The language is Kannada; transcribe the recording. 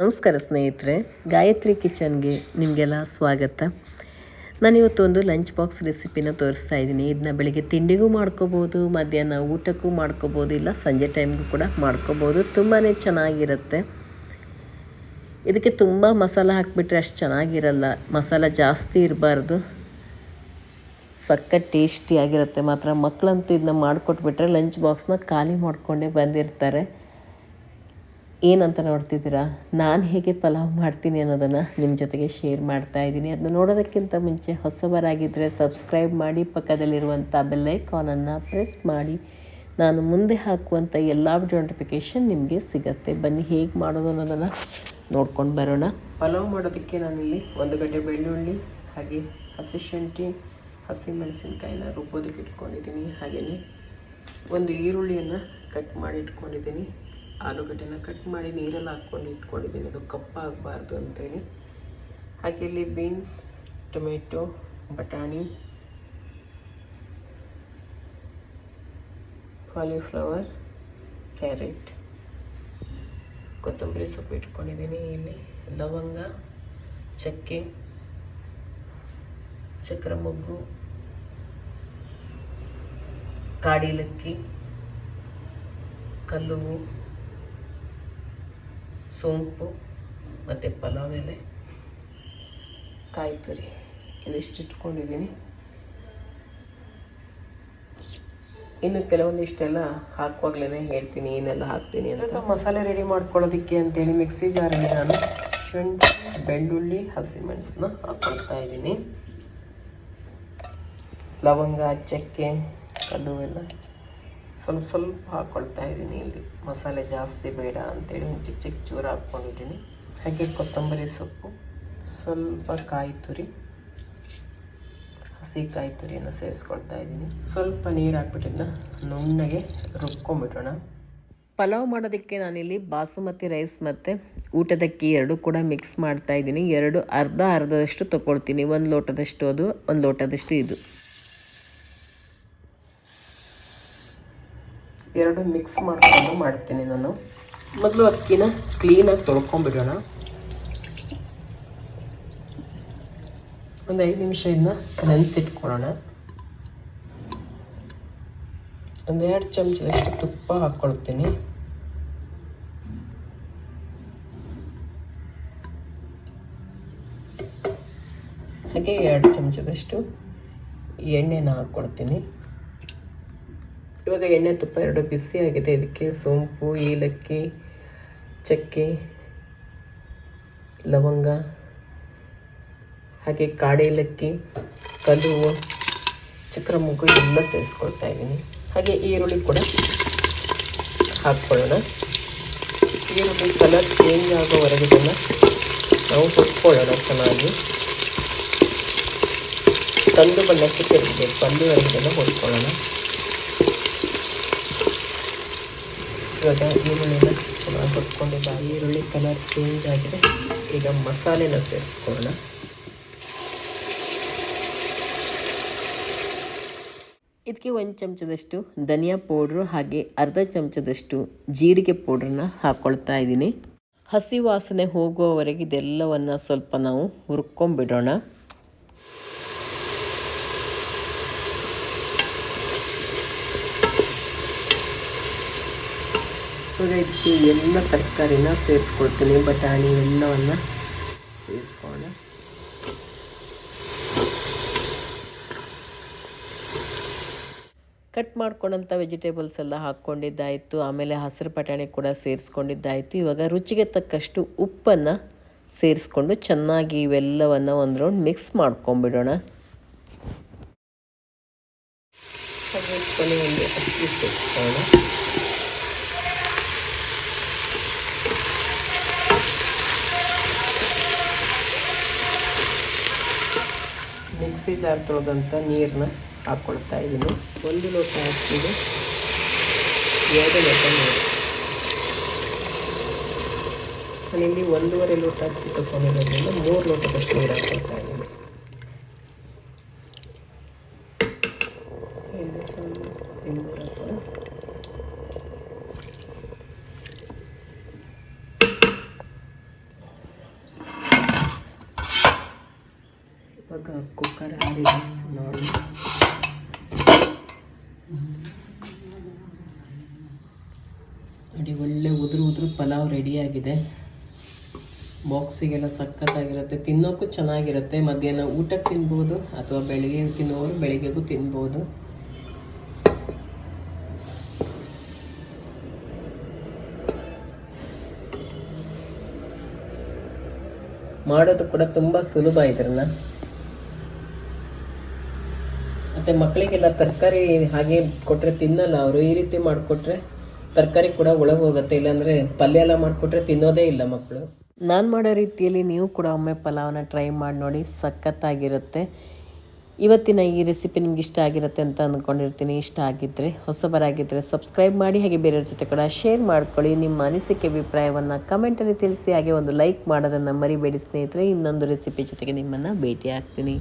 ನಮಸ್ಕಾರ ಸ್ನೇಹಿತರೆ, ಗಾಯತ್ರಿ ಕಿಚನ್ಗೆ ನಿಮಗೆಲ್ಲ ಸ್ವಾಗತ. ನಾನಿವತ್ತು ಒಂದು ಲಂಚ್ ಬಾಕ್ಸ್ ರೆಸಿಪಿನ ತೋರಿಸ್ತಾ ಇದ್ದೀನಿ. ಇದನ್ನ ಬೆಳಿಗ್ಗೆ ತಿಂಡಿಗೂ ಮಾಡ್ಕೋಬೋದು, ಮಧ್ಯಾಹ್ನ ಊಟಕ್ಕೂ ಮಾಡ್ಕೋಬೋದು, ಇಲ್ಲ ಸಂಜೆ ಟೈಮ್ಗೂ ಕೂಡ ಮಾಡ್ಕೋಬೋದು. ತುಂಬಾ ಚೆನ್ನಾಗಿರುತ್ತೆ. ಇದಕ್ಕೆ ತುಂಬ ಮಸಾಲ ಹಾಕಿಬಿಟ್ರೆ ಅಷ್ಟು ಚೆನ್ನಾಗಿರಲ್ಲ. ಮಸಾಲ ಜಾಸ್ತಿ ಇರಬಾರ್ದು, ಸಖತ್ ಟೇಸ್ಟಿಯಾಗಿರುತ್ತೆ ಮಾತ್ರ. ಮಕ್ಕಳಂತೂ ಇದನ್ನ ಮಾಡಿಕೊಟ್ಬಿಟ್ರೆ ಲಂಚ್ ಬಾಕ್ಸ್ನ ಖಾಲಿ ಮಾಡಿಕೊಂಡೇ ಬಂದಿರ್ತಾರೆ. ಏನಂತ ನೋಡ್ತಿದ್ದೀರಾ, ನಾನು ಹೇಗೆ ಪಲಾವ್ ಮಾಡ್ತೀನಿ ಅನ್ನೋದನ್ನು ನಿಮ್ಮ ಜೊತೆಗೆ ಶೇರ್ ಮಾಡ್ತಾ ಇದ್ದೀನಿ. ಅದನ್ನ ನೋಡೋದಕ್ಕಿಂತ ಮುಂಚೆ ಹೊಸಬರಾಗಿದ್ದರೆ ಸಬ್ಸ್ಕ್ರೈಬ್ ಮಾಡಿ, ಪಕ್ಕದಲ್ಲಿರುವಂಥ ಬೆಲ್ಲೈಕಾನನ್ನು ಪ್ರೆಸ್ ಮಾಡಿ. ನಾನು ಮುಂದೆ ಹಾಕುವಂಥ ಎಲ್ಲ ವಿಡಿಯೋ ನೋಟಿಫಿಕೇಷನ್ ನಿಮಗೆ ಸಿಗುತ್ತೆ. ಬನ್ನಿ ಹೇಗೆ ಮಾಡೋದು ಅನ್ನೋದನ್ನು ನೋಡ್ಕೊಂಡು ಬರೋಣ. ಪಲಾವ್ ಮಾಡೋದಕ್ಕೆ ನಾನಿಲ್ಲಿ 1 ಗಡ್ಡೆ ಬೆಳ್ಳುಳ್ಳಿ, ಹಾಗೆ ಹಸಿಶುಂಠಿ, ಹಸಿಮೆಣಸಿನ್ಕಾಯಿನ ರುಬ್ಬೋದಕ್ಕೆ ಇಟ್ಕೊಂಡಿದ್ದೀನಿ. ಹಾಗೆಯೇ ಒಂದು ಈರುಳ್ಳಿಯನ್ನು ಕಟ್ ಮಾಡಿ ಇಟ್ಕೊಂಡಿದ್ದೀನಿ. ಆಲೂಗಡ್ಡೆನ ಕಟ್ ಮಾಡಿ ನೀರಲ್ಲಿ ಹಾಕ್ಕೊಂಡು ಇಟ್ಕೊಂಡಿದ್ದೀನಿ, ಅದು ಕಪ್ಪಾಗಬಾರ್ದು ಅಂತೇಳಿ. ಹಾಗೆ ಇಲ್ಲಿ ಬೀನ್ಸ್, ಟೊಮೆಟೊ, ಬಟಾಣಿ, ಕಾಲಿಫ್ಲವರ್, ಕ್ಯಾರೆಟ್, ಕೊತ್ತಂಬರಿ ಸೊಪ್ಪು ಇಟ್ಕೊಂಡಿದ್ದೀನಿ. ಇಲ್ಲಿ ಲವಂಗ, ಚಕ್ಕೆ, ಚಕ್ರ ಮೊಗ್ಗು, ಕಾಡಿಲಕ್ಕಿ, ಕಲ್ಲುವು, ಸೋಂಪು ಮತ್ತು ಪಲಾವ್ ಎಲೆ, ಕಾಯಿ ತುರಿ ಇದಿಷ್ಟು ಇಟ್ಕೊಂಡಿದ್ದೀನಿ. ಇನ್ನು ಕೆಲವೊಂದಿಷ್ಟೆಲ್ಲ ಹಾಕುವಾಗಲೇ ಹೇಳ್ತೀನಿ ಏನೆಲ್ಲ ಹಾಕ್ತೀನಿ ಅಂತ. ಮಸಾಲೆ ರೆಡಿ ಮಾಡ್ಕೊಳ್ಳೋದಕ್ಕೆ ಅಂತೇಳಿ ಮಿಕ್ಸಿ ಜಾರಲ್ಲಿ ನಾನು ಶುಂಠಿ, ಬೆಳ್ಳುಳ್ಳಿ, ಹಸಿಮೆಣಸನ್ನ ಹಾಕ್ಕೊಳ್ತಾ ಇದ್ದೀನಿ. ಲವಂಗ, ಚಕ್ಕೆ, ಕಲ್ಲು ಎಲ್ಲ ಸ್ವಲ್ಪ ಸ್ವಲ್ಪ ಹಾಕ್ಕೊಳ್ತಾ ಇದ್ದೀನಿ. ಇಲ್ಲಿ ಮಸಾಲೆ ಜಾಸ್ತಿ ಬೇಡ ಅಂತೇಳಿ ಒಂದು ಚಿಕ್ಕ ಚಿಕ್ಕ ಚೂರು ಹಾಕ್ಕೊಂಡಿದ್ದೀನಿ. ಹಾಗೆ ಕೊತ್ತಂಬರಿ ಸೊಪ್ಪು, ಸ್ವಲ್ಪ ಕಾಯಿ ತುರಿ, ಹಸಿ ಕಾಯಿ ತುರಿಯನ್ನು ಸೇರಿಸ್ಕೊಳ್ತಾ ಇದ್ದೀನಿ. ಸ್ವಲ್ಪ ನೀರು ಹಾಕ್ಬಿಟ್ಟಿದ್ದನ್ನ ನುಣ್ಣಗೆ ರುಬ್ಕೊಂಡ್ಬಿಡೋಣ. ಪಲಾವ್ ಮಾಡೋದಕ್ಕೆ ನಾನಿಲ್ಲಿ ಬಾಸುಮತಿ ರೈಸ್ ಮತ್ತು ಊಟದಕ್ಕಿ ಎರಡು ಕೂಡ ಮಿಕ್ಸ್ ಮಾಡ್ತಾ ಇದ್ದೀನಿ. ಎರಡು ಅರ್ಧದಷ್ಟು ತೊಗೊಳ್ತೀನಿ. 1 ಲೋಟದಷ್ಟು ಅದು, 1 ಲೋಟದಷ್ಟು ಇದು. ಎರಡು ಮಿಕ್ಸ್ ಮಾಡಿಕೊಂಡು ಮಾಡ್ತೀನಿ ನಾನು. ಮೊದಲು ಅಕ್ಕಿನ ಕ್ಲೀನಾಗಿ ತೊಳ್ಕೊಂಬಿಡೋಣ. ಒಂದು 5 ನಿಮಿಷ ಇದನ್ನ ನೆನೆಸಿಟ್ಕೊಳ್ಳೋಣ. ಒಂದು 2 ಚಮಚದಷ್ಟು ತುಪ್ಪ ಹಾಕ್ಕೊಳ್ತೀನಿ. ಹಾಗೆ 2 ಚಮಚದಷ್ಟು ಎಣ್ಣೆನ ಹಾಕ್ಕೊಳ್ತೀನಿ. ಇವಾಗ ಎಣ್ಣೆ ತುಪ್ಪ ಎರಡು ಬಿಸಿ ಆಗಿದೆ. ಇದಕ್ಕೆ ಸೋಂಪು, ಏಲಕ್ಕಿ, ಚಕ್ಕೆ, ಲವಂಗ, ಹಾಗೆ ಕಾಡೇಲಕ್ಕಿ, ಕಲ್ಲುವು, ಚಕ್ರ ಮೊಗ್ಗು ಎಲ್ಲ ಸೇರಿಸ್ಕೊಳ್ತಾ ಇದ್ದೀನಿ. ಹಾಗೆ ಈರುಳ್ಳಿ ಕೂಡ ಹಾಕ್ಕೊಳ್ಳೋಣ. ಈರುಳ್ಳಿ ಕಲರ್ ಚೇಂಜ್ ಆಗೋವರೆಗೆ ಇದನ್ನು ನಾವು ಹುರ್ಕೊಳ್ಳೋಣ ಚೆನ್ನಾಗಿ. ಕಂದು ಬಣ್ಣಕ್ಕೆ ತಿರುಗಬೇಕು, ಅಲ್ಲಿವರೆಗೆ ಹುರ್ಕೊಳ್ಳೋಣ. ಇವಾಗ ಈರುಳ್ಳಿನ ಚೆನ್ನಾಗಿ ಹುರ್ಕೊಂಡಿದ್ದ ಈರುಳ್ಳಿ ಕಲರ್ ಚೇಂಜ್ ಆಗಿದೆ. ಈಗ ಮಸಾಲೆನ ಸೇರಿಸ್ಕೊಳ್ಳೋಣ. ಇದಕ್ಕೆ 1 ಚಮಚದಷ್ಟು ಧನಿಯಾ ಪೌಡ್ರು, ಹಾಗೆ ಅರ್ಧ ಚಮಚದಷ್ಟು ಜೀರಿಗೆ ಪೌಡ್ರನ್ನ ಹಾಕ್ಕೊಳ್ತಾ ಇದ್ದೀನಿ. ಹಸಿ ವಾಸನೆ ಹೋಗುವವರೆಗೆ ಇದೆಲ್ಲವನ್ನು ಸ್ವಲ್ಪ ನಾವು ಹುರ್ಕೊಂಡ್ಬಿಡೋಣ. ಇವಾಗ ಇದಕ್ಕೆ ಎಲ್ಲ ತರಕಾರಿನ ಸೇರಿಸ್ಕೊಳ್ತೀನಿ. ಬಟಾಣಿ ಎಲ್ಲವನ್ನು ಸೇರಿಸ್ಕೊಳ್ಳೋಣ. ಕಟ್ ಮಾಡ್ಕೊಂಡಂಥ ವೆಜಿಟೇಬಲ್ಸ್ ಎಲ್ಲ ಹಾಕ್ಕೊಂಡಿದ್ದಾಯಿತು. ಆಮೇಲೆ ಹಸಿರು ಬಟಾಣಿ ಕೂಡ ಸೇರಿಸ್ಕೊಂಡಿದ್ದಾಯಿತು. ಇವಾಗ ರುಚಿಗೆ ತಕ್ಕಷ್ಟು ಉಪ್ಪನ್ನು ಸೇರಿಸ್ಕೊಂಡು ಚೆನ್ನಾಗಿ ಇವೆಲ್ಲವನ್ನು ಒಂದು ರೌಂಡ್ ಮಿಕ್ಸ್ ಮಾಡ್ಕೊಂಬಿಡೋಣ. ಹಾಗೆ ಕೊನೆಯಲ್ಲಿ ಅಕ್ಕಿ ಸೇರಿಸ್ಕೊಳ್ಳೋಣ. ಮಿಕ್ಸಿ ಜಾರ್ ತೊಳೆದಂಥ ನೀರನ್ನ ಹಾಕ್ಕೊಳ್ತಾ ಇದ್ದೀನಿ. 1 ಲೋಟ ಅಕ್ಕಿಗೆ 2 ಲೋಟ ನೀರು. ನಾನಿಲ್ಲಿ 1.5 ಲೋಟ ಅಕ್ಕಿ ತಗೊಂಡಿರೋದ್ರಿಂದ 3 ಲೋಟದಷ್ಟು ನೀರು ಹಾಕ್ಕೊಳ್ತಾ ಇದ್ದೀನಿ. ಇಲ್ಲಿ ಸ್ವಲ್ಪ ನಿಂಬೆ ರಸ, ಇವಾಗ ಕುಕ್ಕರ್ ಆರಿದೆ ನೋಡಿ. ನೋಡಿ ಒಳ್ಳೆ ಉದುರು ಪಲಾವ್ ರೆಡಿಯಾಗಿದೆ. ಬಾಕ್ಸಿಗೆಲ್ಲ ಸಖತ್ತಾಗಿರುತ್ತೆ, ತಿನ್ನೋಕ್ಕೂ ಚೆನ್ನಾಗಿರುತ್ತೆ. ಮಧ್ಯಾಹ್ನ ಊಟಕ್ಕೆ ತಿನ್ಬೋದು ಅಥವಾ ಬೆಳಿಗ್ಗೆ ತಿನ್ನೋರು ಬೆಳಿಗ್ಗೆಗೂ ತಿನ್ಬೋದು. ಮಾಡೋದು ಕೂಡ ತುಂಬ ಸುಲಭ ಇದನ್ನ. ಮತ್ತು ಮಕ್ಕಳಿಗೆಲ್ಲ ತರಕಾರಿ ಹಾಗೆ ಕೊಟ್ಟರೆ ತಿನ್ನಲ್ಲ ಅವರು. ಈ ರೀತಿ ಮಾಡಿಕೊಟ್ರೆ ತರಕಾರಿ ಕೂಡ ಒಳಗೆ ಹೋಗುತ್ತೆ, ಇಲ್ಲಾಂದರೆ ಪಲ್ಯ ಎಲ್ಲ ಮಾಡಿಕೊಟ್ರೆ ತಿನ್ನೋದೇ ಇಲ್ಲ ಮಕ್ಕಳು. ನಾನು ಮಾಡೋ ರೀತಿಯಲ್ಲಿ ನೀವು ಕೂಡ ಒಮ್ಮೆ ಪಲಾವನ್ನ ಟ್ರೈ ಮಾಡಿ ನೋಡಿ, ಸಖತ್ತಾಗಿರುತ್ತೆ. ಇವತ್ತಿನ ಈ ರೆಸಿಪಿ ನಿಮ್ಗೆ ಇಷ್ಟ ಆಗಿರುತ್ತೆ ಅಂತ ಅಂದ್ಕೊಂಡಿರ್ತೀನಿ. ಇಷ್ಟ ಆಗಿದ್ದರೆ, ಹೊಸಬರಾಗಿದ್ದರೆ ಸಬ್ಸ್ಕ್ರೈಬ್ ಮಾಡಿ, ಹಾಗೆ ಬೇರೆಯವ್ರ ಜೊತೆ ಕೂಡ ಶೇರ್ ಮಾಡ್ಕೊಳ್ಳಿ. ನಿಮ್ಮ ಅನಿಸಿಕೆ ಅಭಿಪ್ರಾಯವನ್ನು ಕಮೆಂಟಲ್ಲಿ ತಿಳಿಸಿ, ಹಾಗೆ ಒಂದು ಲೈಕ್ ಮಾಡೋದನ್ನು ಮರಿಬೇಡಿ ಸ್ನೇಹಿತರೆ. ಇನ್ನೊಂದು ರೆಸಿಪಿ ಜೊತೆಗೆ ನಿಮ್ಮನ್ನು ಭೇಟಿ ಆಗ್ತೀನಿ.